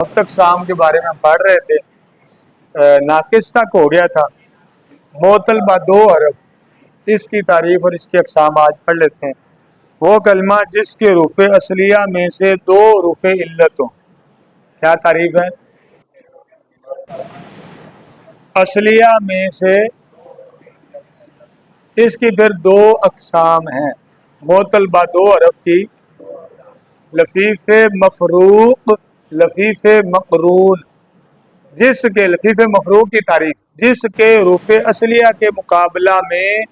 अब तक शाम के बारे में हम पढ़ रहे थे। नाकिस तक हो गया था। मोतलबा दो हरफ, इसकी तारीफ और इसके अक़साम आज पढ़ लेते हैं। वो कलमा जिसके रूफ़े असलिया में से दो रूफ़े इल्लत हो। क्या तारीफ है? असलिया में से इसकी फिर दो अक़साम हैं। मोतलबा दो हरफ की, लफीफ़ मफरूक, लफीफ़ मकरून। जिसके लफीफ़ मफरूक की तारीफ, जिसके रूफ़े असलिया के मुकाबला में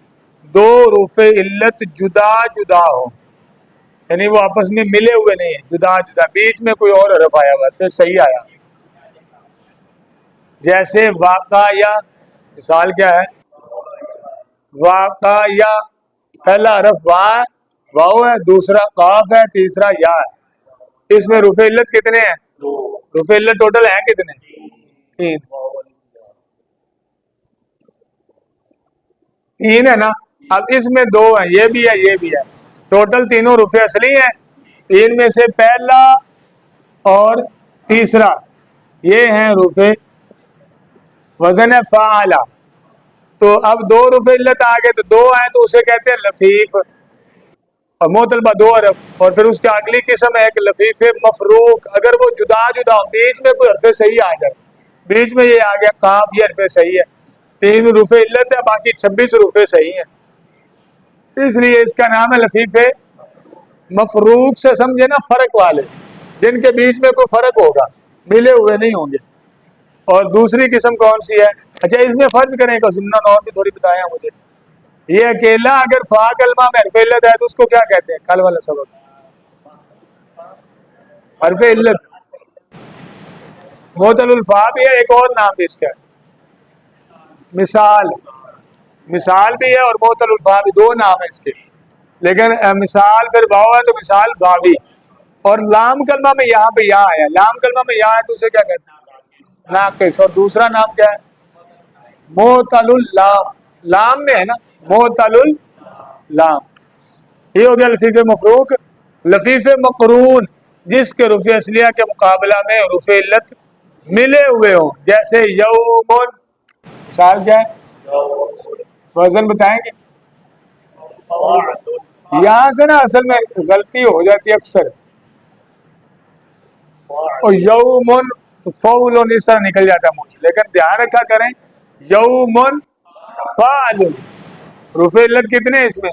दो रूफ़े इल्लत जुदा जुदा हो, यानी वो आपस में मिले हुए नहीं है, जुदा जुदा, बीच में कोई और हरफ आया हुआ फिर सही आया। जैसे वाक़या, मिसाल क्या है? वाक़या, पहला हरफ वाव है, दूसरा काफ है, तीसरा या है। इसमें रूफ़े इल्लत कितने हैं? रूफ़े इल्लत टोटल हैं कितने? तीन। तीन है ना। अब इसमें दो है, ये भी है ये भी है, टोटल तीनों रूफ़े असली हैं। इनमें से पहला और तीसरा ये हैं रूफ़े वज़न फ़ाला। तो अब दो रूफ़े इल्लत आ गए, तो दो आए तो उसे कहते हैं लफीफ, और मोतलबा दो हरफ। और फिर उसकी अगली किस्म है एक लफीफ मफरूक, अगर वो जुदा जुदा हो, बीच में कोई हरफ सही आ जाए, बीच में ये आ गया काफ, ये हरफ सही है। तीन रूफ़े इल्लत है, बाकी 26 रूफ़े सही हैं, इसलिए इसका नाम है लफीफ मफरूक। से समझे ना, फर्क वाले, जिनके बीच में कोई फर्क होगा, मिले हुए नहीं होंगे। और दूसरी किस्म कौन सी है? अच्छा, इसमें फर्ज करें का ज़िम्ना और भी थोड़ी बताया मुझे। ये अकेला अगर फा कलमा में हरफ इल्लत है तो उसको क्या कहते हैं? कल वाला सबक, हरफ इल्लत। मोतलुल फा भी है, एक और नाम भी इसका है, मिसाल। मिसाल भी है और मोतलुल फा भी, दो नाम है इसके। लेकिन मिसाल फिर वाव है तो मिसाल भावी। और लाम कलमा में यहाँ पे या आया, लाम कलमा में या है तो उसे क्या कहते हैं? नाकिस। और दूसरा नाम क्या है? मोतलुल लाम, लाम में है ना, मोतलुल लाम। ये हो गया लफीफ मफरूक। लफीफ मकरून, जिसके रूफ़े असलिया के मुकाबला में रूफ़े इल्लत मिले हुए हो, जैसे यौमुन। मिसाल क्या है? वजन बताएंगे। यहाँ से ना असल में गलती हो जाती है अक्सर, और यौमुन तो फौलुन इस तरह निकल जाता है मुझे, लेकिन ध्यान रखा करें, यौमुन फालुन। रूफ़े इल्लत कितने हैं इसमें?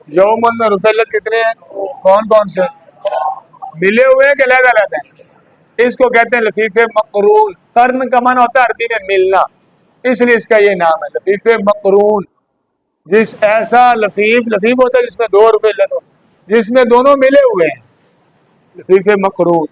यौमुन में रूफ़े इल्लत कितने हैं? कौन कौन से? मिले हुए हैं कि अलग-अलग हैं? इसको कहते हैं लफीफ मकरून। कर्न का मन होता है अरबी में मिलना, इसलिए इसका ये नाम है लफीफ मकरून। जिस ऐसा लफीफ, लफीफ होता है जिसमें दो रूफ़े इल्लत हो, जिसमें दोनों मिले हुए हैं, लफीफ मकरून।